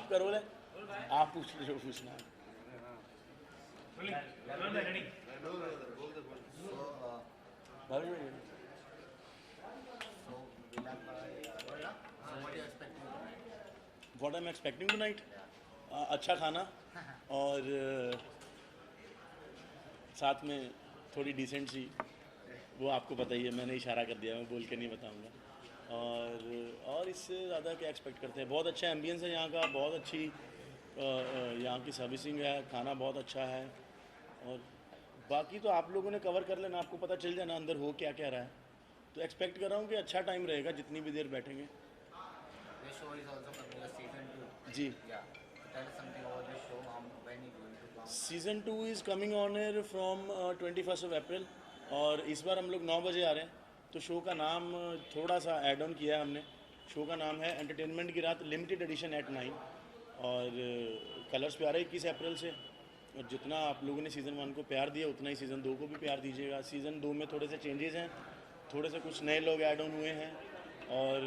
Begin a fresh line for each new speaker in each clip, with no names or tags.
आपका रोल है, आप पूछ लो जो पूछना है। What I'm expecting tonight? अच्छा खाना और साथ में थोड़ी डिसेंट सी, वो आपको पता ही है, मैंने इशारा कर दिया, मैं बोल के नहीं बताऊंगा। और इससे ज़्यादा क्या एक्सपेक्ट करते हैं? बहुत अच्छा एम्बियंस है यहाँ का, बहुत अच्छी यहाँ की सर्विसिंग है, खाना बहुत अच्छा है, और बाकी तो आप लोगों ने कवर कर लेना, आपको पता चल जाना अंदर हो क्या क्या रहा है। तो एक्सपेक्ट कर रहा हूँ कि अच्छा टाइम रहेगा जितनी भी देर बैठेंगे।
This show is also coming a season 2.
जी,
Yeah. Tell us something about this show. When it going to come?
Season 2 is coming on air from 21 अप्रैल, और इस बार हम लोग 9 बजे आ रहे हैं। तो शो का नाम थोड़ा सा ऐड ऑन किया है हमने। शो का नाम है एंटरटेनमेंट की रात लिमिटेड एडिशन एट 9, और कलर्स पे आ रहा है 21 अप्रैल से। और जितना आप लोगों ने सीज़न 1 को प्यार दिया उतना ही सीज़न 2 को भी प्यार दीजिएगा। सीज़न 2 में थोड़े से चेंजेस हैं, थोड़े से कुछ नए लोग ऐड ऑन हुए हैं, और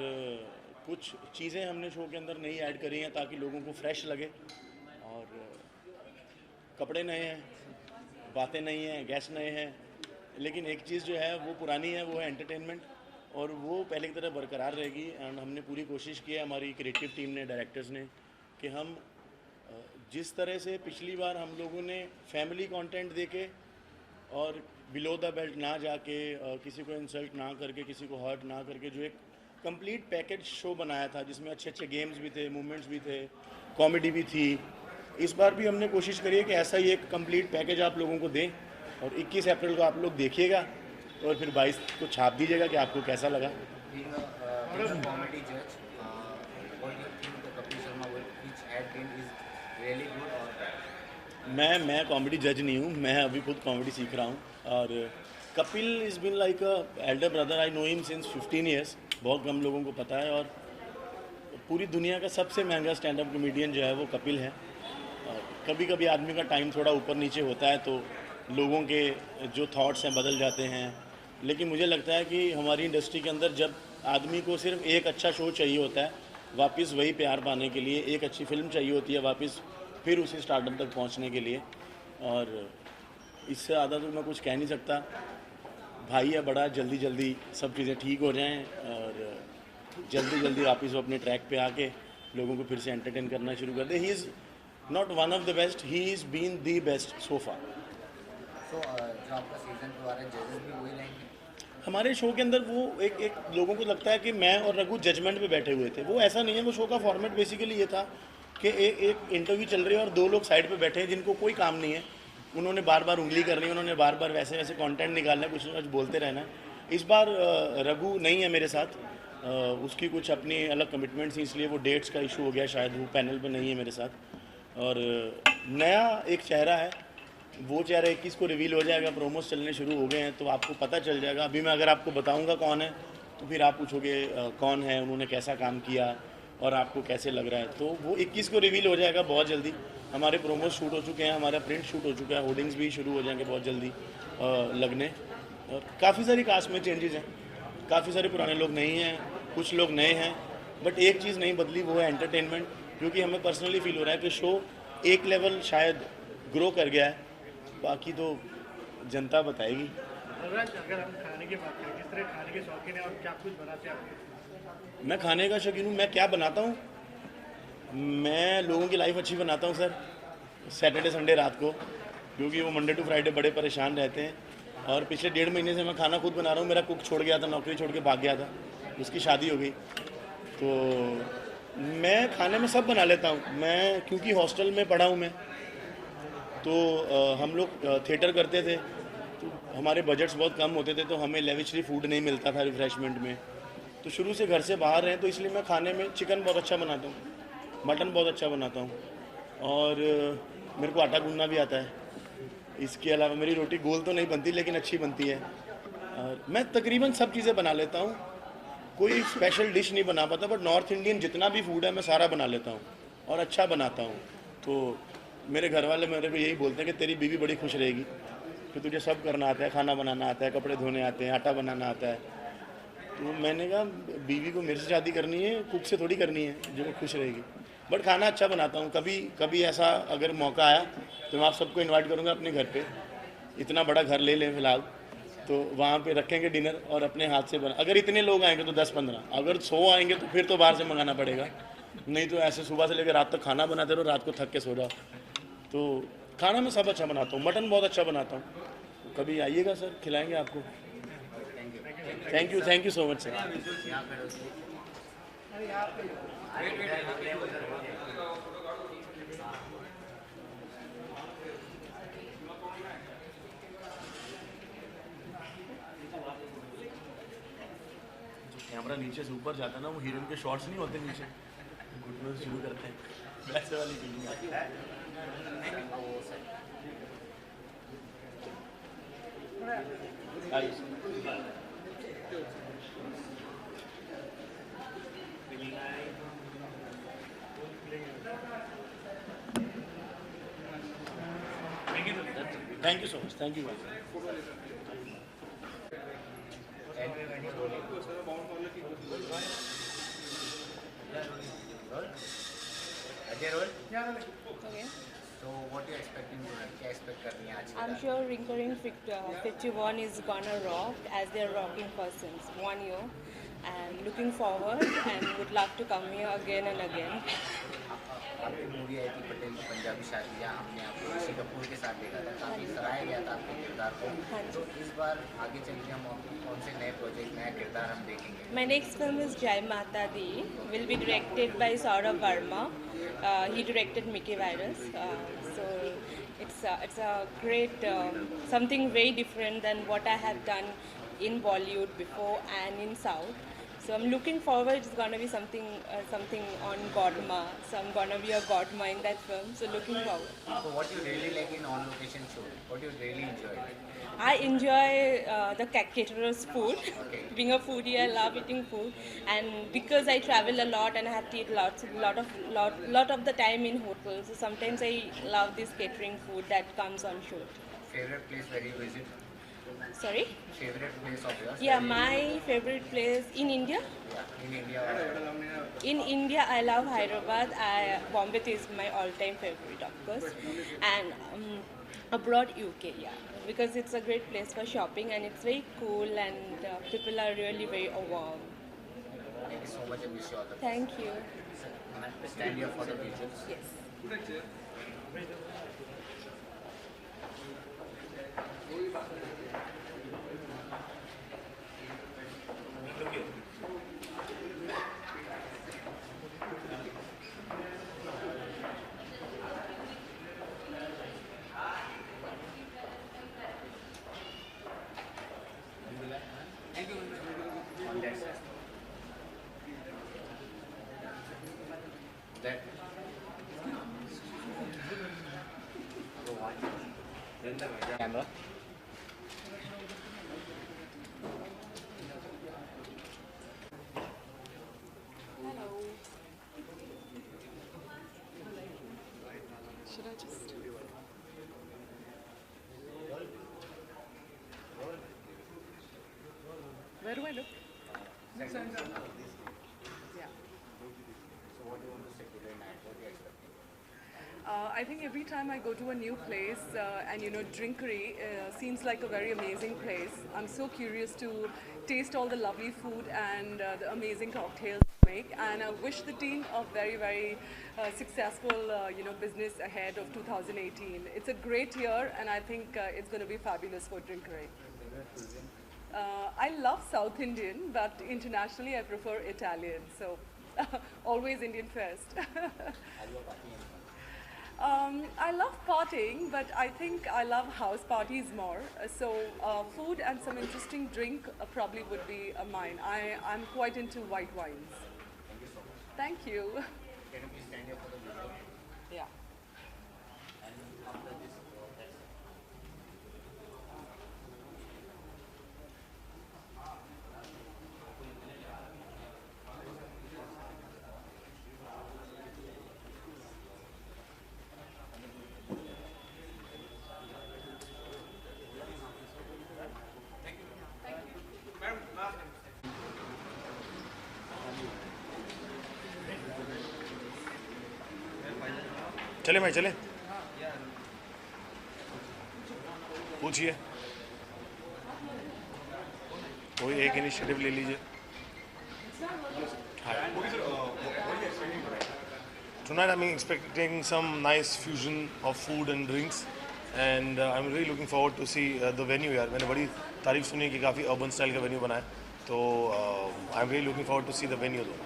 कुछ चीज़ें हमने शो के अंदर नई ऐड करी हैं ताकि लोगों को फ्रेश लगे। और कपड़े नए हैं, बातें नई हैं, गेस्ट नए हैं, लेकिन एक चीज़ जो है वो पुरानी है, वो है एंटरटेनमेंट, और वो पहले की तरह बरकरार रहेगी। एंड हमने पूरी कोशिश की है, हमारी क्रिएटिव टीम ने, डायरेक्टर्स ने, कि हम जिस तरह से पिछली बार हम लोगों ने फैमिली कंटेंट देके और बिलो द बेल्ट ना जाके, किसी को इंसल्ट ना करके, किसी को हर्ट ना करके, जो एक कंप्लीट पैकेज शो बनाया था जिसमें अच्छे अच्छे गेम्स भी थे, मूवमेंट्स भी थे, कॉमेडी भी थी, इस बार भी हमने कोशिश करी है कि ऐसा ही एक कंप्लीट पैकेज आप लोगों को दें। और 21 अप्रैल को आप लोग देखिएगा और फिर 22 को छाप दीजिएगा कि आपको कैसा लगा।
Being a comedy judge, what do you think the Kapil Sharma which had been is really good or bad?
मैं कॉमेडी जज नहीं हूँ, मैं अभी खुद कॉमेडी सीख रहा हूँ। और Kapil is been like a elder brother, I know him since 15 years. बहुत कम लोगों को पता है, और पूरी दुनिया का सबसे महंगा स्टैंड अप कॉमेडियन जो है वो कपिल है। और कभी कभी आदमी का टाइम थोड़ा ऊपर नीचे होता है तो लोगों के जो थॉट्स हैं बदल जाते हैं, लेकिन मुझे लगता है कि हमारी इंडस्ट्री के अंदर जब आदमी को सिर्फ एक अच्छा शो चाहिए होता है वापस वही प्यार पाने के लिए, एक अच्छी फिल्म चाहिए होती है वापस फिर उसी स्टार्टअप तक पहुंचने के लिए, और इससे ज़्यादा तो मैं कुछ कह नहीं सकता। भाई है बड़ा, जल्दी जल्दी सब चीज़ें ठीक हो जाएं और जल्दी जल्दी वापस वो अपने ट्रैक पे आके लोगों को फिर से एंटरटेन करना शुरू कर दे। He is not one of the best, he is been the best so far.
So जो आपका सीजन 2 आ रहा है, जजेस भी वही रहेंगे?
हमारे शो के अंदर वो एक लोगों को लगता है कि मैं और रघु जजमेंट पे बैठे हुए थे, वो ऐसा नहीं है। वो शो का फॉर्मेट बेसिकली ये था कि एक इंटरव्यू चल रही है और दो लोग साइड पे बैठे हैं जिनको कोई काम नहीं है, उन्होंने बार बार उंगली करनी है, उन्होंने बार बार वैसे वैसे कंटेंट निकालना है, कुछ ना कुछ बोलते रहना है। इस बार रघु नहीं है मेरे साथ, उसकी कुछ अपनी अलग कमिटमेंट्स हैं, इसलिए वो डेट्स का इशू हो गया, शायद वो पैनल पे नहीं है मेरे साथ। और नया एक चेहरा है, वो चेहरा 21 को रिवील हो जाएगा, प्रोमोस चलने शुरू हो गए हैं तो आपको पता चल जाएगा। अभी मैं अगर आपको बताऊंगा कौन है तो फिर आप पूछोगे कौन है, उन्होंने कैसा काम किया और आपको कैसे लग रहा है। तो वो 21 को रिवील हो जाएगा बहुत जल्दी। हमारे प्रोमोस शूट हो चुके हैं, हमारा प्रिंट शूट हो चुका है, होर्डिंग्स भी शुरू हो जाएंगे बहुत जल्दी लगने। और काफ़ी सारी कास्ट में चेंजेस हैं, काफ़ी सारे पुराने लोग नहीं हैं, कुछ लोग नए हैं, बट एक चीज़ नहीं बदली, वो है एंटरटेनमेंट। क्योंकि हमें पर्सनली फील हो रहा है कि शो एक लेवल शायद ग्रो कर गया है, बाकी तो जनता बताएगी।
अगर हम खाने की बात करें, किस तरह खाने के शौकीन है और क्या कुछ बनाते हैं आप?
मैं खाने का शौकीन हूँ। मैं क्या बनाता हूँ, मैं लोगों की लाइफ अच्छी बनाता हूँ सर, सैटरडे संडे रात को, क्योंकि वो मंडे टू फ्राइडे बड़े परेशान रहते हैं। और पिछले 1.5 महीने से मैं खाना खुद बना रहा हूँ। मेरा कुक छोड़ गया था, नौकरी छोड़ के भाग गया था, उसकी शादी हो गई, तो मैं खाने में सब बना लेता हूँ। मैं क्योंकि हॉस्टल में पढ़ा हूँ मैं, तो हम लोग थिएटर करते थे तो हमारे बजट्स बहुत कम होते थे, तो हमें लेविशरी फूड नहीं मिलता था रिफ्रेशमेंट में। तो शुरू से घर से बाहर रहे, तो इसलिए मैं खाने में चिकन बहुत अच्छा बनाता हूँ, मटन बहुत अच्छा बनाता हूँ, और मेरे को आटा गूंदना भी आता है। इसके अलावा मेरी रोटी गोल तो नहीं बनती लेकिन अच्छी बनती है। और मैं तकरीबन सब चीज़ें बना लेता हूँ, कोई स्पेशल डिश नहीं बना पाता, बट नॉर्थ इंडियन जितना भी फूड है मैं सारा बना लेता हूँ और अच्छा बनाता हूँ। तो मेरे घर वाले मेरे को यही बोलते हैं कि तेरी बीवी बड़ी खुश रहेगी कि तुझे सब करना आता है, खाना बनाना आता है, कपड़े धोने आते हैं, आटा बनाना आता है। तो मैंने कहा बीवी को मेरे से शादी करनी है, कुक से थोड़ी करनी है जो वो खुश रहेगी। बट खाना अच्छा बनाता हूँ। कभी कभी ऐसा अगर मौका आया तो मैं आप सबको इनवाइट करूँगा अपने घर पे। इतना बड़ा घर ले लें फिलहाल, तो वहाँ पे रखेंगे डिनर और अपने हाथ से बना। अगर इतने लोग आएंगे तो 10-15, अगर 100 आएंगे तो फिर तो बाहर से मंगाना पड़ेगा। नहीं तो ऐसे सुबह से लेकर रात तक खाना बनाते रहो, रात को थक के सो जाओ। तो खाना मैं सब अच्छा बनाता हूँ, मटन बहुत अच्छा बनाता हूँ। कभी आइएगा सर, खिलाएंगे आपको। Thank you so much sir. Camera नीचे से ऊपर जाता है ना, वो हीरोइन के शॉट्स नहीं होते नीचे, घुटनों से शुरू करते हैं, वैसे वाली फीलिंग आती है। Thank you so much, thank you.
Ajay roll.
Okay.
So what you expecting tonight? क्या expect कर रही हैं आज?
I'm sure Recurring 51 is gonna rock as they're rocking for since 1 year, and looking forward and would love to come here again and again.
आपकी movie आई थी पटेल की पंजाबी शादी, जहाँ हमने आपको ऋषि कपूर के साथ देखा था, काफ़ी सराहा गया था आपके किरदार को।
हाँ जी।
तो इस बार आगे चल के हम कौन से नए प्रोजेक्ट, नया किरदार हम देखेंगे?
My next film is Jai Mata Di, will be directed by Saurabh Verma. He directed Mickey Virus. So it's a great something very different than what I have done in Bollywood before and in South. So I'm looking forward. It's gonna be something on Godma. So I'm gonna be a Godma in that film. So looking forward.
So what you really like in on location shoot? What you really enjoy?
I enjoy the caterer's food.
Okay.
Being a foodie, I love eating food, and because I travel a lot and I have to eat lot of the time in hotels, so sometimes I love this catering food that comes on shoot.
Favorite place where you visit?
Sorry?
Favorite place of yours?
Yeah, my favorite place in India.
Yeah, in India.
In India, I love Hyderabad. Bombay is my all-time favorite, of course, and abroad UK, yeah, because it's a great place for shopping and it's very cool and people are really very warm.
Thank you so much and wish you all the best.
Thank you.
Stand here for the visuals.
Yes.
On that side. That. Camera.
Hello. Should I just... Where do I look? Yeah.
So what do you want to say today night? What do you expecting?
I think every time I go to a new place and Drinkery seems like a very amazing place. I'm so curious to taste all the lovely food and the amazing cocktails they make, and I wish the team a very, very successful business ahead of 2018. It's a great year and I think it's going to be fabulous for Drinkery. I love South Indian, but internationally I prefer Italian, so always Indian first. I love partying, but I think I love house parties more. So food and some interesting drink probably would be mine. I'm quite into white wines.
Thank you so much.
Thank you.
Can you please stand here for the video?
Yeah.
And after this,
चले भाई चले, पूछिए, कोई एक initiative ले लीजिए। Tonight I'm expecting some nice fusion of food and drinks, and I'm really looking forward to see the venue यार। मैंने बड़ी तारीफ सुनी है कि काफ़ी urban style का venue बना है, तो I'm really looking forward to see the venue though,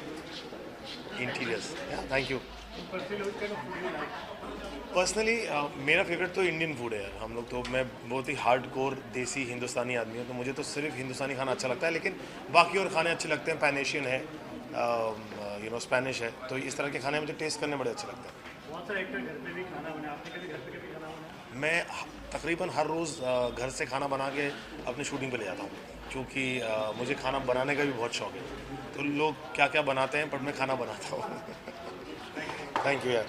interiors। Yeah, thank you। Personally मेरा फेवरेट तो इंडियन फूड है यार। हम लोग तो, मैं बहुत ही हार्ड कोर देसी हिंदुस्तानी आदमी हूँ, तो मुझे तो सिर्फ हिंदुस्तानी खाना अच्छा लगता है, लेकिन बाकी और खाने अच्छे लगते हैं। पैन एशियन है, स्पेनिश है, तो इस तरह के खाने मुझे टेस्ट करने बड़े अच्छे लगते हैं।
बहुत सारे एक्टर घर पे भी खाना बना, आपने कभी घर पे कभी खाना बना?
मैं तकरीबन हर रोज़ घर से खाना बना के अपनी शूटिंग पे ले जाता हूँ, क्योंकि मुझे खाना बनाने का भी बहुत शौक है। तो लोग क्या क्या बनाते हैं, पर मैं खाना बनाता हूँ। थैंक यू यार।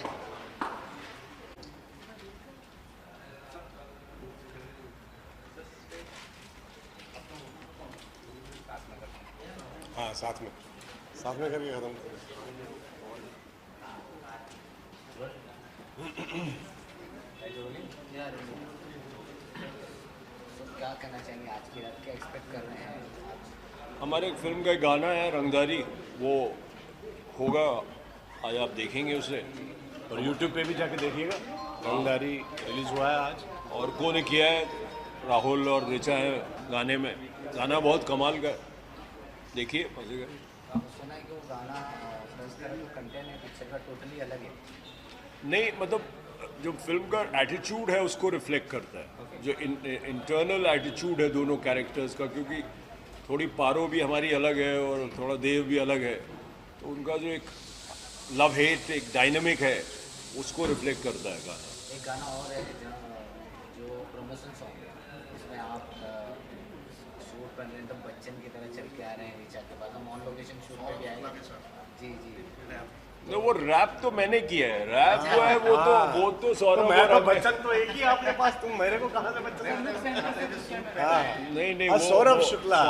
हाँ, साथ में करके ख़त्म करें।
क्या कहना चाहेंगे आज की रात, क्या एक्सपेक्ट कर रहे हैं?
हमारे एक फिल्म का एक गाना है रंगदारी, वो होगा आज, आप देखेंगे उसे,
और YouTube पे भी जाके देखिएगा। रंगदारी रिलीज़ हुआ है आज।
और कौन किया है, राहुल और ऋचा है गाने में। गाना बहुत कमाल का है, देखिए मजे का।
सुना है कि वो गाना प्लस का जो कंटेंट है पिक्चर का टोटली अलग है।
नहीं मतलब जो फिल्म का एटीट्यूड है उसको रिफ्लेक्ट करता है, जो इंटरनल एटीट्यूड है दोनों कैरेक्टर्स का, क्योंकि थोड़ी पारो भी हमारी अलग है और थोड़ा देव भी अलग है, तो उनका जो एक लव हेट एक डायनेमिक है उसको रिफ्लेक्ट करता है गाना।
एक गाना और है जो प्रमोशन सॉन्ग है, उसमें आप शूट कर रहे हैं तो बच्चन की तरह चल के आ रहे हैं ऋचा के बाद, हम ऑन लोकेशन शूट पे भी आए। जी जी।
तो वो रैप तो मैंने किया है, रैप जो है वो तो सौरभ और
बच्चन तो एक ही आपके पास, तुम मेरे को कहाँ से बच्चन?
नहीं
हाँ,
वो
सौरभ शुक्ला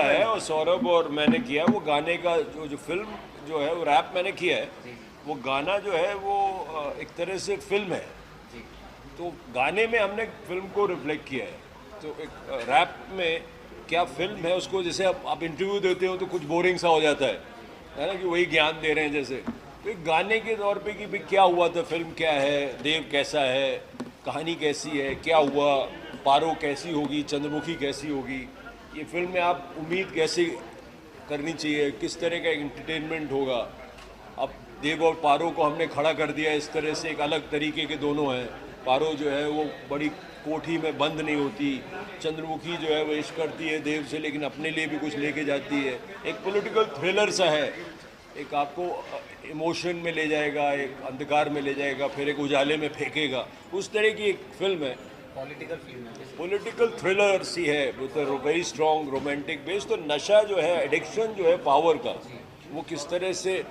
है, और सौरभ और मैंने किया है। वो गाने का जो फिल्म जो है वो रैप मैंने किया है, वो गाना जो है वो एक तरह से फिल्म है, तो गाने में हमने फिल्म को रिफ्लेक्ट किया है। तो एक रैप में क्या फिल्म है उसको, जैसे आप इंटरव्यू देते हो तो कुछ बोरिंग सा हो जाता है ना, कि वही ज्ञान दे रहे हैं जैसे, तो एक गाने के तौर पे कि भाई क्या हुआ था, फिल्म क्या है, देव कैसा है, कहानी कैसी है, क्या हुआ, पारो कैसी होगी, चंद्रमुखी कैसी होगी, ये फिल्म में आप उम्मीद कैसे करनी चाहिए, किस तरह का एंटरटेनमेंट होगा। अब देव और पारो को हमने खड़ा कर दिया इस तरह से, एक अलग तरीके के दोनों हैं। पारो जो है वो बड़ी कोठी में बंद नहीं होती, चंद्रमुखी जो है वो इश्क करती है देव से, लेकिन अपने लिए भी कुछ लेके जाती है। एक पॉलिटिकल थ्रिलर सा है, एक आपको इमोशन में ले जाएगा, एक अंधकार में ले जाएगा, फिर एक उजाले में फेंकेगा, उस तरह की एक फिल्म है।
पॉलिटिकल फिल्म है,
पॉलिटिकल थ्रिलर सी है, with very strong romantic base. तो नशा जो है, एडिक्शन जो है पावर का, वो किस तरह से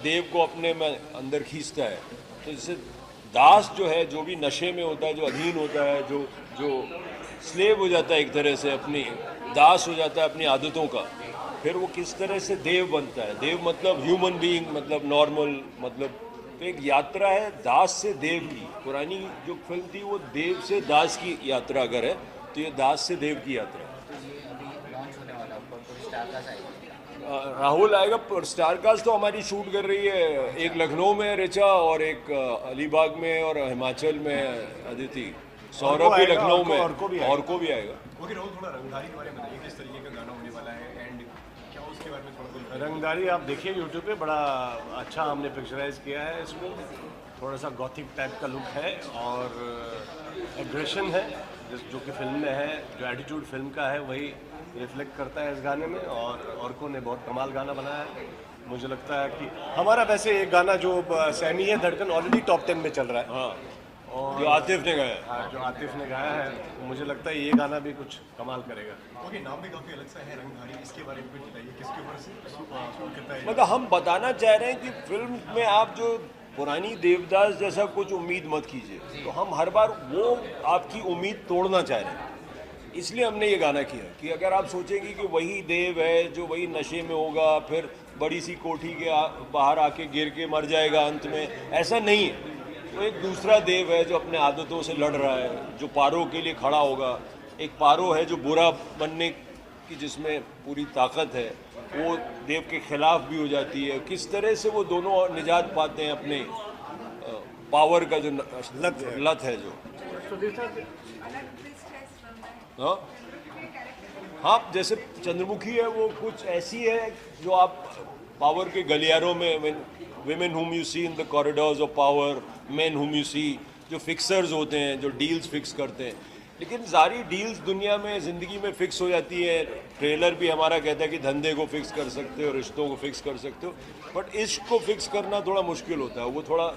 देव को अपने में अंदर खींचता है। तो जैसे दास जो है, जो भी नशे में होता है, जो अधीन होता है, जो स्लेव हो जाता है, एक तरह से अपनी दास हो जाता है अपनी आदतों का, फिर वो किस तरह से देव बनता है। देव मतलब ह्यूमन बीइंग, मतलब नॉर्मल, मतलब तो एक यात्रा है दास से देव की। पुरानी जो फिल्म थी वो देव से दास की यात्रा अगर है, तो ये दास से देव की यात्रा है।
तो ये अभी लॉन्च होने वाला है, ऊपर स्टार का साइड
राहुल आएगा, और स्टारकास्ट तो हमारी शूट कर रही है, एक लखनऊ में ऋचा और एक अलीबाग में और हिमाचल में अदिति। सौरभ भी लखनऊ में, और को भी आएगा।
ओके राहुल, थोड़ा रंगदारी के बारे में बताइए, किस तरीके का गाना होने वाला है एंड क्या उसके बारे में थोड़ा
रंगदारी आप देखिए यूट्यूब पे, बड़ा अच्छा हमने पिक्चराइज किया है इसमें। थोड़ा सा गॉथिक टाइप का लुक है और एग्रेशन है जो कि फिल्म में है, जो एटीट्यूड फिल्म का है वही रिफ्लेक्ट करता है इस गाने में। और औरकों ने बहुत कमाल गाना बनाया है। मुझे लगता है कि हमारा वैसे एक गाना जो सैमी है धड़कन ऑलरेडी टॉप 10 में चल रहा है,
हाँ,
और
जो आतिफ ने गाया है।
हाँ, जो आतिफ ने गाया है, तो मुझे लगता है ये गाना भी कुछ कमाल करेगा।
ओके, नाम भी काफ़ी अलग सा है रंगदारी, इसके बारे में कुछ बताइए, किसके ऊपर से शूट करता है?
मतलब हम बताना चाह रहे हैं कि फिल्म में आप जो पुरानी देवदास जैसा कुछ उम्मीद मत कीजिए, तो हम हर बार वो आपकी उम्मीद तोड़ना चाह रहे हैं, इसलिए हमने ये गाना किया कि अगर आप सोचेंगे कि वही देव है जो वही नशे में होगा, फिर बड़ी सी कोठी के बाहर आके गिर के मर जाएगा अंत में, ऐसा नहीं है। तो एक दूसरा देव है जो अपने आदतों से लड़ रहा है, जो पारो के लिए खड़ा होगा। एक पारो है जो बुरा बनने की जिसमें पूरी ताकत है, वो देव के खिलाफ भी हो जाती है। किस तरह से वो दोनों निजात पाते हैं अपने पावर का जो लत है जो। हाँ हाँ, जैसे चंद्रमुखी है वो कुछ ऐसी है जो आप पावर के गलियारों में, women whom you see in the corridors of power, men whom you see जो फिक्सर्स होते हैं, जो डील्स फिक्स करते हैं। लेकिन सारी डील्स दुनिया में, ज़िंदगी में फिक्स हो जाती है। ट्रेलर भी हमारा कहता है कि धंधे को फिक्स कर सकते हो, रिश्तों को फिक्स कर सकते हो, बट इश्क को फिक्स करना थोड़ा मुश्किल होता है। वो थोड़ा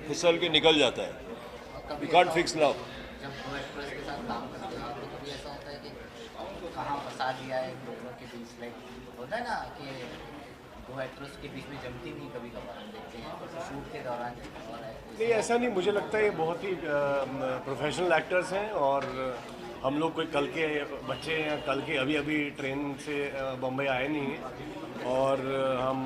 फिसल के निकल जाता है। You can't fix love.
जब दो एक्ट्रेस के साथ काम करते हैं तो कभी ऐसा होता है कि कहाँ फंसा दिया है दोनों के बीच, लाइक होता है ना कि दो एक्ट्रेस के बीच में जमती नहीं, कभी कभार हम देखते हैं शूट के दौरान।
नहीं, ऐसा नहीं, मुझे लगता है ये बहुत ही प्रोफेशनल एक्टर्स हैं और हम लोग कोई कल के बच्चे हैं, कल के अभी ट्रेन से बम्बई आए नहीं हैं और हम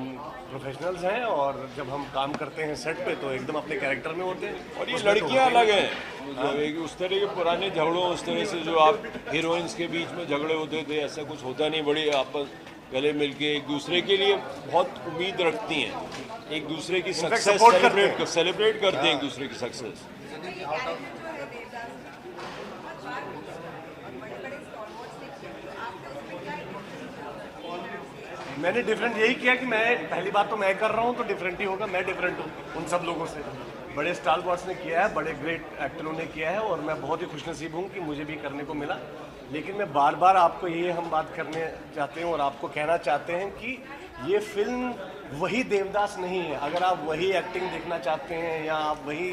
प्रोफेशनल्स हैं। और जब हम काम करते हैं सेट पे तो एकदम अपने कैरेक्टर में होते हैं।
और ये लड़कियां अलग हैं, मतलब उस तरह के पुराने झगड़ों, उस तरह से जो आप हीरोइंस के बीच में झगड़े होते थे, ऐसा कुछ होता नहीं। बड़ी आपस गले मिलके एक दूसरे के लिए बहुत उम्मीद रखती हैं, एक दूसरे की सक्सेस सेलिब्रेट करते हैं एक दूसरे की सक्सेस।
मैंने डिफरेंट यही किया कि मैं पहली बात तो मैं कर रहा हूँ तो डिफरेंट ही होगा। मैं डिफरेंट हूँ उन सब लोगों से। बड़े स्टार बॉट्स ने किया है, बड़े ग्रेट एक्टरों ने किया है और मैं बहुत ही खुशनसीब हूँ कि मुझे भी करने को मिला। लेकिन मैं बार बार आपको ये हम बात करने चाहते हैं और आपको कहना चाहते हैं कि ये फिल्म वही देवदास नहीं है। अगर आप वही एक्टिंग देखना चाहते हैं या आप वही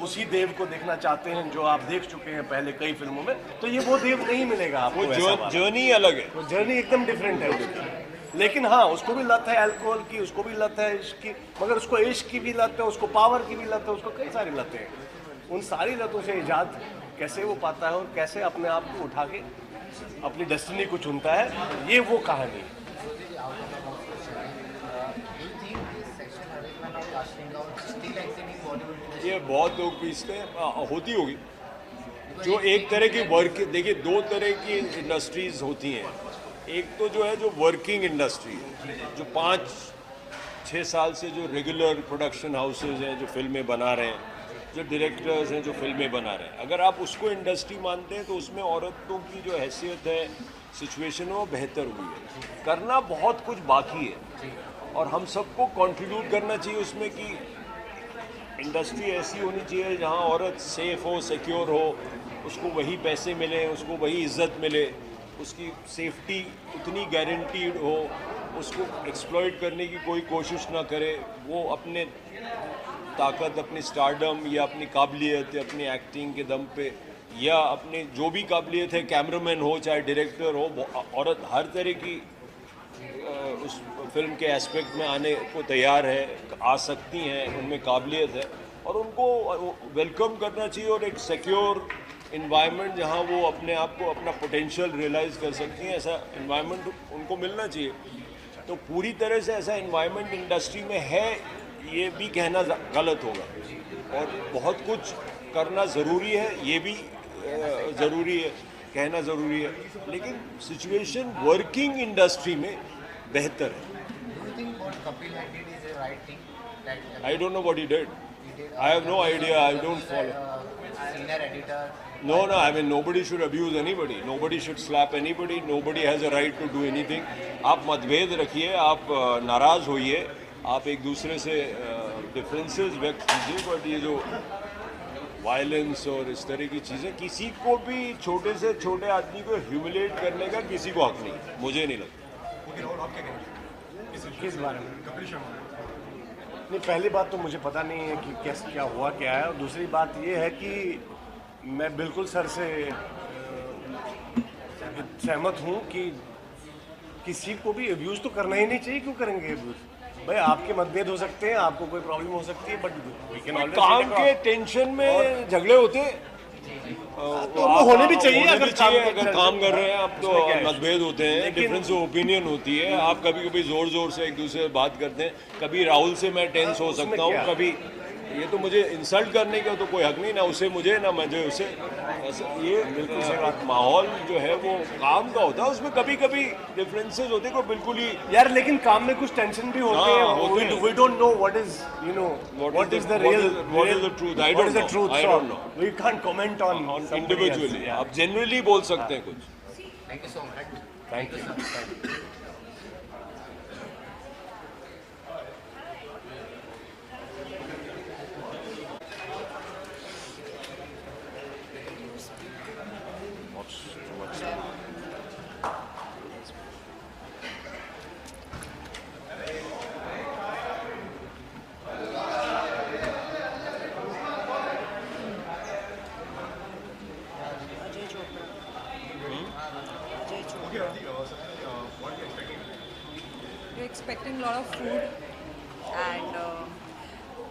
उसी देव को देखना चाहते हैं जो आप देख चुके हैं पहले कई फिल्मों में, तो ये वो देव नहीं मिलेगा आपको।
वो जर्नी अलग है,
वो जर्नी एकदम डिफरेंट है उसकी। लेकिन हाँ, उसको भी लत है अल्कोहल की, उसको भी लत है इश्क की, मगर उसको इश्क की भी लत है, उसको पावर की भी लत है, उसको कई सारी लतें हैं। उन सारी लतों से इजाद कैसे वो पाता है और कैसे अपने आप को उठा के अपनी डेस्टिनी को चुनता है, ये वो कहानी है।
ये बहुत लोग पीसते हैं, होती होगी। जो एक तरह की वर्क, देखिए दो तरह की इंडस्ट्रीज होती हैं। एक तो जो है जो वर्किंग इंडस्ट्री है, जो 5-6 साल से जो रेगुलर प्रोडक्शन हाउसेज हैं जो फिल्में बना रहे हैं, जो डायरेक्टर्स हैं जो फिल्में बना रहे हैं, अगर आप उसको इंडस्ट्री मानते हैं तो उसमें औरतों की जो हैसियत है, सिचुएशन वो बेहतर हुई है। करना बहुत कुछ बाकी है और हम सबको कंट्रीब्यूट करना चाहिए उसमें कि इंडस्ट्री ऐसी होनी चाहिए जहां औरत सेफ हो, सिक्योर हो, उसको वही पैसे मिले, उसको वही इज्जत मिले, उसकी सेफ्टी उतनी गारंटीड हो, उसको एक्सप्लॉइट करने की कोई कोशिश ना करे। वो अपने ताकत, अपनी स्टारडम या अपनी काबिलियत या अपनी एक्टिंग के दम पे या अपने जो भी काबिलियत है, कैमरामैन हो चाहे डायरेक्टर हो, औरत हर तरह की उस फिल्म के एस्पेक्ट में आने को तैयार है, आ सकती हैं, उनमें काबिलियत है और उनको वेलकम करना चाहिए और एक सिक्योर इन्वायरमेंट जहां वो अपने आप को, अपना पोटेंशियल रियलाइज़ कर सकती हैं, ऐसा इन्वायरमेंट उनको मिलना चाहिए। तो पूरी तरह से ऐसा इन्वायरमेंट इंडस्ट्री में है ये भी कहना गलत होगा और बहुत कुछ करना ज़रूरी है, ये भी ज़रूरी है, कहना ज़रूरी है, लेकिन सिचुएशन वर्किंग इंडस्ट्री में बेहतर है। I don't know what he did. I have no idea. I don't follow.
Senior editor.
No, I mean nobody should abuse anybody. Nobody should slap anybody. Nobody has a right to do anything. आप मतभेद रखिए, आप नाराज़ होइए, आप एक दूसरे से डिफरेंसेस व्यक्त कीजिए, बट ये जो वायलेंस और इस तरह की चीज़ें, किसी को भी छोटे से छोटे आदमी को ह्यूमिलेट करने का किसी को हक नहीं, मुझे नहीं लगता।
किस बारे में? नहीं, पहली बात तो मुझे पता नहीं है कि कैसे क्या हुआ क्या है, और दूसरी बात ये है कि मैं बिल्कुल सर से सहमत हूँ कि किसी को भी अब्यूज़ तो करना ही नहीं चाहिए। क्यों करेंगे अब्यूज़? भाई आपके मतभेद हो सकते हैं, आपको कोई प्रॉब्लम हो सकती है, बट वी कैन ऑलवेज
काम के टेंशन में झगड़े होते हैं,
तो वो होने भी चाहिए।
अगर काम कर रहे हैं आप तो मतभेद होते हैं, डिफरेंस ऑफ ओपिनियन होती है, आप कभी कभी जोर जोर से एक दूसरे से बात करते हैं। कभी राहुल से मैं टेंस हो सकता हूँ, कभी ये तो मुझे इंसल्ट करने का तो कोई हक नहीं, ना उसे मुझे ना मुझे उसे। ये बिल्कुल सही बात, माहौल जो है वो काम का होता है, उसमें कभी कभी डिफरेंसेस होते हैं, कोई बिल्कुल ही
यार लेकिन काम में कुछ टेंशन भी होते
हाँ,
हैं,
होते हैं।
we don't know what is what is the real
what is the truth? I
what
don't
is the
know.
truth,
I
so
don't know.
we can't comment on somebody
individually
else.
आप genuinely बोल सकते हैं कुछ।
Thank you so much.
Thank you.
so much.
We're expecting a lot of food, and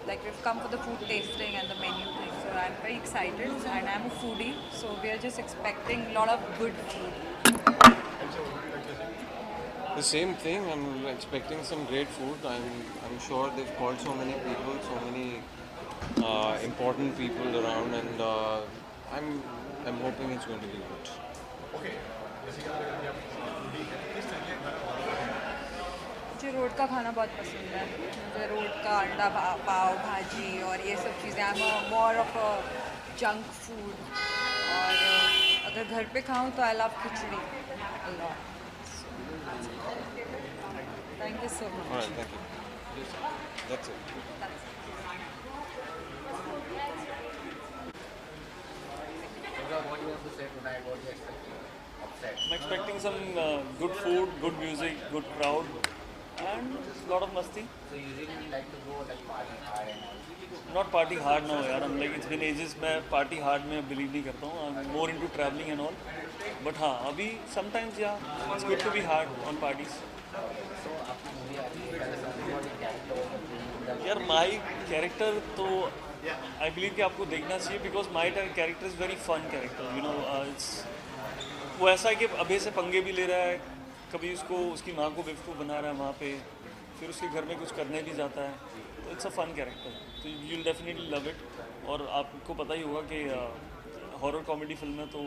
like we've come for the food tasting and the menu thing. So I'm very excited, and I'm a foodie, so we are just expecting a lot of good food.
The same thing. I'm expecting some great food. I'm sure they've called so many people, so many important people around, and I'm hoping it's going to be good.
मुझे road का खाना बहुत पसंद है। मुझे road का अंडा पाव भाजी और ये सब चीज़ें, I am more of a junk food. और अगर घर पे खाऊं तो I love khichdi a lot. Thank you so much.
All right, thank you. That's it.
What do you want to say tonight? What do you expecting? Upset.
I'm expecting some good food, good music, good crowd, and a lot of masti.
So usually you like to go like party hard and all.
Not party hard now, यार. I'm like it's been ages. मैं party hard में believe नहीं करता हूँ. I'm more into traveling and all. But हाँ, अभी sometimes yeah, it's good to be hard on parties.
So आपकी movie आ रही है, पहले सबसे बड़ी कैरेक्टर
यार माई कैरेक्टर तो आई बिलीव कि आपको देखना चाहिए, because my character is very fun character, you know. It's वो ऐसा है कि अभय से पंगे भी ले रहा है, कभी उसको उसकी माँ को बेवकूफ़ बना रहा है वहाँ पे, फिर उसके घर में कुछ करने भी जाता है, तो इट्स अ फन कैरेक्टर, तो you will definitely love it. और आपको पता ही होगा कि हॉरर कॉमेडी फिल्म है, तो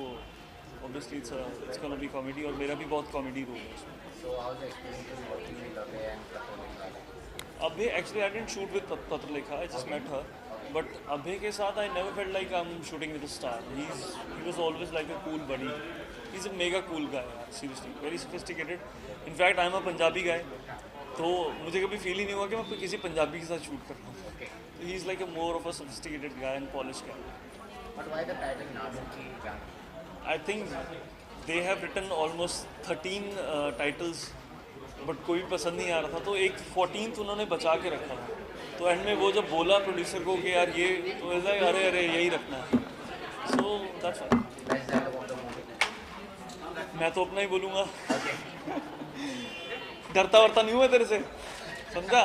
obviously it's gonna be comedy, और मेरा भी बहुत कॉमेडी रोल है उसमें।
So how is the experience working with Abhay and Pratham?
Abhay, actually I didn't shoot with Patralekha, I just met her. But Abhay के साथ I never felt like I'm shooting with a star. He was always like a cool buddy. He's a mega cool guy, seriously, very sophisticated. In fact, I'm a Punjabi guy, तो मुझे कभी feel ही नहीं हुआ कि मैं किसी पंजाबी के साथ शूट कर रहा हूँ। He's like a more of a sophisticated guy and polished guy.
But why the title Naadu Ki Jaan?
I think they have written almost 13 titles, but कोई भी पसंद नहीं आ रहा था, तो एक 14th उन्होंने बचा के रखा था। तो एंड में वो जब बोला प्रोड्यूसर को कि यार ये, तो ऐसा है अरे अरे यही रखना है, so that's why.
Best dialogue of the movie?
मैं तो अपना ही बोलूँगा, डरता वरता नहीं हुआ तेरे से, समझा?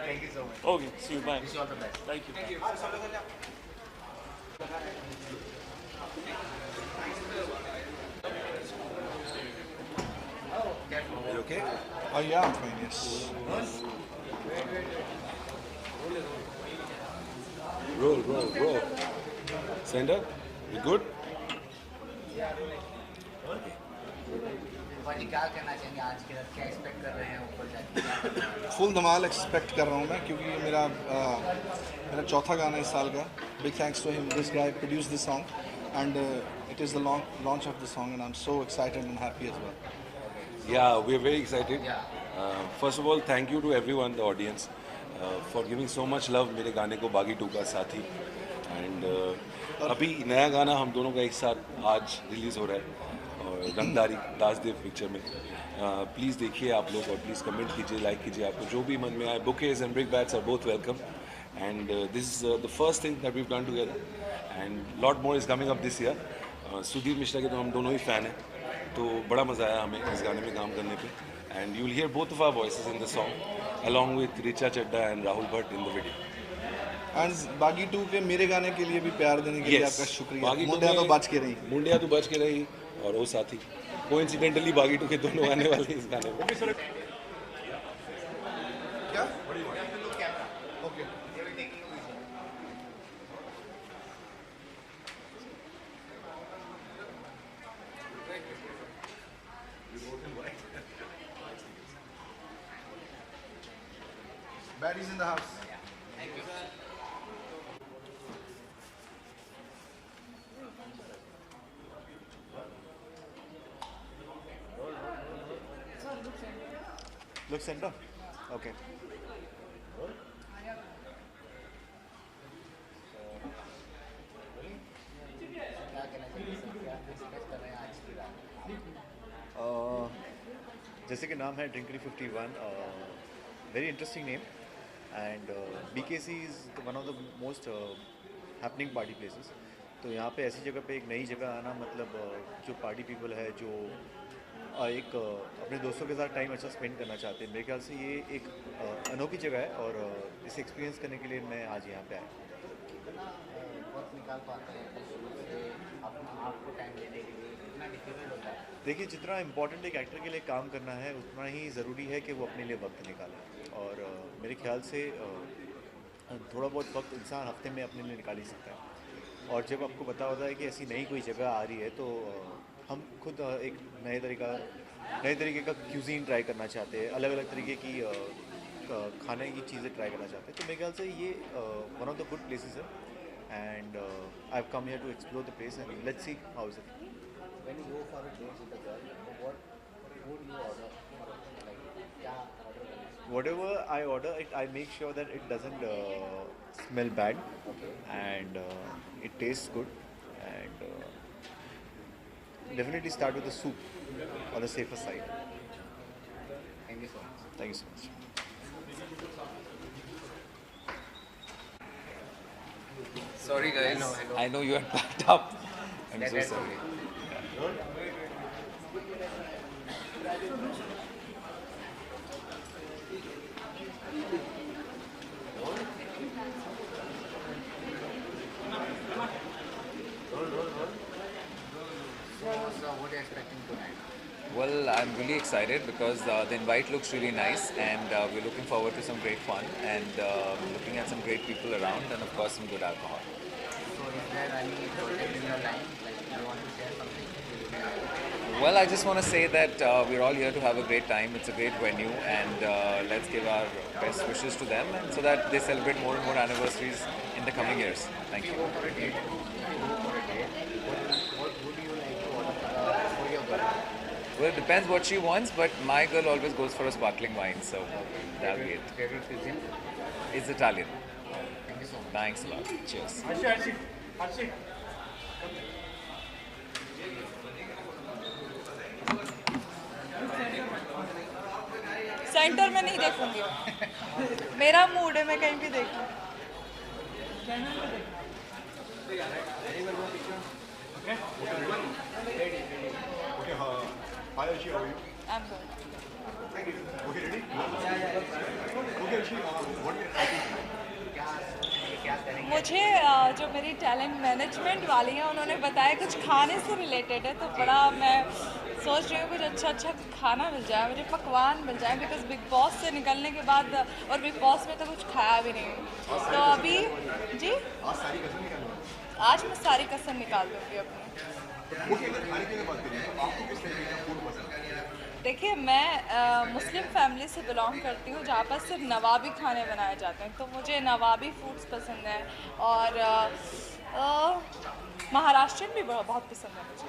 Thank you so much.
Okay, see you, bye.
Wish you all the best.
Thank you.
You okay?
Oh yeah, I'm fine, yes.
Roll. Sender, you good?
भाजी क्या कहना चाहेंगे आज के रात, क्या एक्सपेक्ट कर रहे हैं ऊपर जाके?
फुल धमाल एक्सपेक्ट कर रहा हूँ मैं, क्योंकि ये मेरा चौथा गाना इस साल का। Big thanks to him, this guy produce this song and it is the launch of the song and I am so excited and happy as well.
Yeah, we are very excited. First of all, thank you to everyone, the audience, for giving so much love मेरे गाने को बागी 2 का साथी। And अभी नया गाना हम दोनों का एक साथ आज रिलीज़ हो रहा है, और रंगदारी दासदेव पिक्चर में। प्लीज़ देखिए आप लोग, और प्लीज़ कमेंट कीजिए, लाइक कीजिए, आपको जो भी मन में आए। Bouquets and brickbats are both welcome, and this is the first thing that we done together, and lot more is coming up this year. Sudhir Mishra के तो हम दोनों ही फ़ैन हैं, तो बड़ा मज़ा आया हमें इस गाने में काम करने पे, and you will hear both of our voices in the song along with Richa Chadha and Rahul Bhatt in the video.
And Baaghi 2 के मेरे गाने के लिए भी प्यार देने के लिए आपका शुक्रिया।
बागी
मुंडिया तो बच के रही,
मुंडिया तो बच के रही, और वो साथी कोइंसिडेंटली बागी 2 के दोनों आने वाले इस गाने में।
क्या? Okay Harry's in the house.
Thank you.
Look center. Okay. जैसे कि नाम है ड्रिंकरी 51, very interesting name and BKC is one of the most happening party places. तो यहाँ पे ऐसी जगह पे एक नई जगह आना मतलब जो पार्टी पीपल है जो एक अपने दोस्तों के साथ टाइम अच्छा स्पेंड करना चाहते हैं, मेरे ख्याल से ये एक अनोखी जगह है और इसे एक्सपीरियंस करने के लिए मैं आज यहाँ पे आया। देखिए, जितना इम्पोर्टेंट एक एक्टर के लिए काम करना है उतना ही ज़रूरी है कि वो अपने लिए वक्त निकाले और मेरे ख्याल से थोड़ा बहुत वक्त इंसान हफ्ते में अपने लिए निकाल ही सकता है। और जब आपको पता होता है कि ऐसी नई कोई जगह आ रही है तो हम खुद एक नए तरीके का क्यूजीन ट्राई करना चाहते हैं, अलग अलग तरीके की खाने की चीज़ें ट्राई करना चाहते हैं। तो मेरे ख्याल से ये one of the good places है and I have come here to explore the place and let's see how is it.
When you go for a date with a girl, what food you order? Like, क्या order करें?
Whatever I order, I make sure that it doesn't smell bad and it tastes good and definitely start with the soup on the safer side.
Thank you so much.
Thank you so much.
Sorry guys,
Hello.
I know you are packed up. I'm so sorry.
So what are you expecting tonight?
Well, I'm really excited because the invite looks really nice and we're looking forward to some great fun and looking at some great people around and of course some good alcohol.
So is there any project in your line? Like you want to share something?
Well, I just want to say that we're all here to have a great time. It's a great venue and let's give our best wishes to them and so that they celebrate more and more anniversaries in the coming years. Thank you.
Go for a date. What would you like to order for your girl?
Well, it depends what she wants, but my girl always goes for a sparkling wine, so that'll be it.
Favorite cuisine?
It's Italian.
Thank you so much.
Thanks a lot. Cheers.
Harshit.
Centre में नहीं देखूंगी, मेरा mood है, मैं कहीं भी देखूं।
Hi Archie, how are you?
I'm good.
Thank you. Okay, ready? Okay Archie, what are you expecting?
मुझे जो मेरी टैलेंट मैनेजमेंट वाली हैं उन्होंने बताया कुछ खाने से रिलेटेड है, तो बड़ा मैं सोच रही हूँ कुछ अच्छा खाना मिल जाए, मुझे पकवान मिल जाए बिकॉज बिग बॉस से निकलने के बाद और बिग बॉस में तो कुछ खाया भी नहीं, तो अभी जी आज मैं सारी कसम निकाल दूँगी अपनी। देखिए, मैं मुस्लिम फैमिली से बिलोंग करती हूँ जहाँ पर सिर्फ नवाबी खाने बनाए जाते हैं, तो मुझे नवाबी फूड्स पसंद हैं और महाराष्ट्रियन भी बहुत पसंद है मुझे।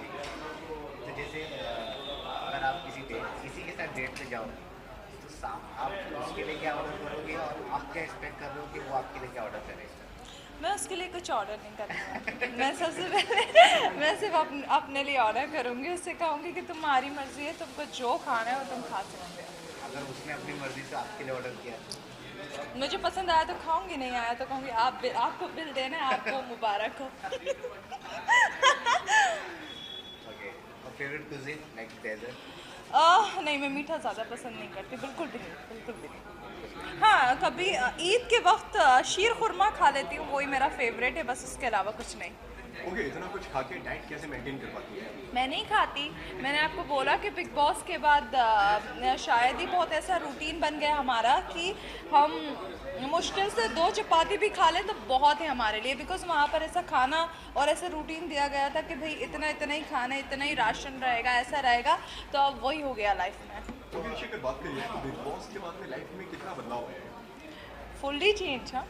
तो जैसे अगर आप किसी के साथ डेट पे जाओ तो आप उसके लिए क्या ऑर्डर करोगे और आप क्या एक्सपेक्ट कर रहे हो कि वो आपके लिए क्या ऑर्डर करे?
मैं उसके लिए कुछ ऑर्डर नहीं करूँगी, मैं सबसे पहले मैं सिर्फ अपने लिए ऑर्डर करूँगी, उससे कहूँगी कि तुम्हारी मर्ज़ी है, तुमको जो खाना है वो तुम खा सकते हो।
अगर उसने अपनी मर्ज़ी से आपके लिए ऑर्डर किया,
मुझे पसंद आया तो खाऊंगी, नहीं आया तो कहूँगी आपको बिल देना है, आपको मुबारक हो।
ओके, और फेवरेट कुजीन लाइक डेजर्ट?
नहीं, मैं मीठा ज़्यादा पसंद नहीं करती, बिल्कुल भी नहीं। हाँ, कभी ईद के वक्त शीर खुरमा खा लेती हूँ, वही मेरा फेवरेट है, बस उसके अलावा कुछ नहीं।
ओके, इतना कुछ खा के डाइट कैसे मेंटेन कर पाती है?
मैं नहीं खाती, मैंने आपको बोला कि बिग बॉस के बाद शायद ही बहुत ऐसा रूटीन बन गया हमारा कि हम मुश्किल से 2 चपाती भी खा लें तो बहुत है हमारे लिए, बिकॉज वहाँ पर ऐसा खाना और ऐसा रूटीन दिया गया था कि भाई इतना ही खाना, इतना ही राशन रहेगा, ऐसा रहेगा, तो अब वही हो गया लाइफ में।
तो अगर बात करिए तो बिग बॉस के बाद में लाइफ में कितना बदलाव है?
फुल्ली चेंज है।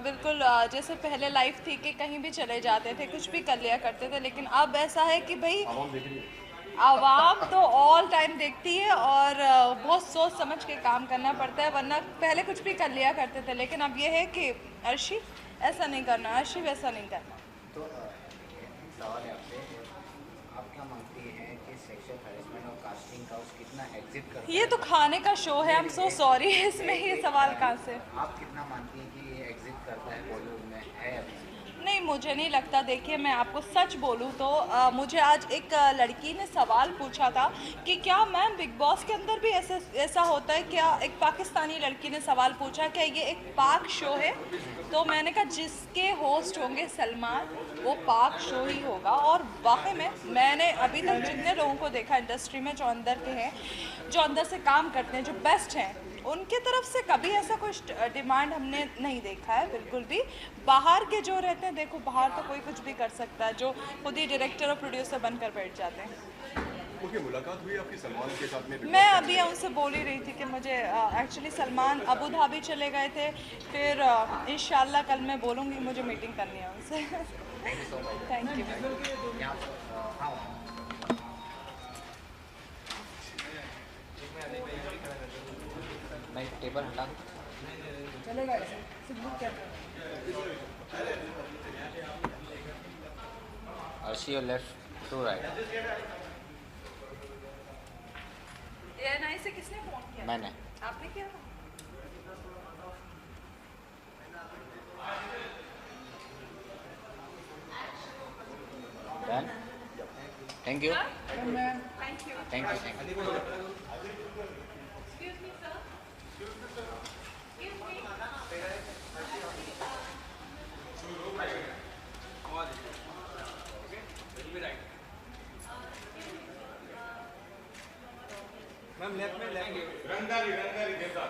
बिल्कुल जैसे पहले लाइफ थी कि कहीं भी चले जाते थे, कुछ भी कर लिया करते थे, लेकिन अब ऐसा है कि भाई आवाम तो ऑल टाइम देखती है और बहुत सोच समझ के काम करना पड़ता है, वरना पहले कुछ भी कर लिया करते थे, लेकिन अब ये है कि अर्शी ऐसा नहीं करना, अर्शी वैसा नहीं करना।
तो सवाल है आपसे, आप क्या मानती हैं कि सेक्सुअल हैरेसमेंट और कास्टिंग काउच कितना एग्जिट करता है?
ये तो खाने का शो है, आई एम सो सॉरी, इसमें ये सवाल कहाँ से?
आप कितना मानती हैं कि ये एग्जिट करता है बॉलीवुड में, है अभी?
नहीं, मुझे नहीं लगता। देखिए, मैं आपको सच बोलूँ तो मुझे आज एक लड़की ने सवाल पूछा था कि क्या मैम बिग बॉस के अंदर भी ऐसा होता है क्या? एक पाकिस्तानी लड़की ने सवाल पूछा क्या ये एक पाक शो है? तो मैंने कहा जिसके होस्ट होंगे सलमान वो पाक शो ही होगा। और वाकई में मैंने अभी तक जितने लोगों को देखा इंडस्ट्री में जो अंदर के हैं, जो अंदर से काम करते हैं, जो बेस्ट हैं, उनके तरफ से कभी ऐसा कुछ डिमांड हमने नहीं देखा है बिल्कुल भी। बाहर के जो रहते हैं, देखो बाहर तो कोई कुछ भी कर सकता है, जो खुद ही डायरेक्टर और प्रोड्यूसर बनकर बैठ जाते हैं।
मुलाकात हुई आपकी सलमान के साथ में?
मैं अभी उनसे बोल ही रही थी कि मुझे एक्चुअली सलमान अबू धाबी चले गए थे, फिर इंशाल्लाह कल मैं बोलूँगी, मुझे मीटिंग करनी है उनसे। Thank you.
मैं टेबल हटा दूँ?
चलेगा
अर्शी और लेफ्ट टू राइट।
एएनआई से किसने फोन किया?
मैंने।
आपने किया था?
Done. Thank you.
Thank you.
Thank you. Thank you.
Excuse me, sir. Excuse me.
Ma'am left में रंगारी देखा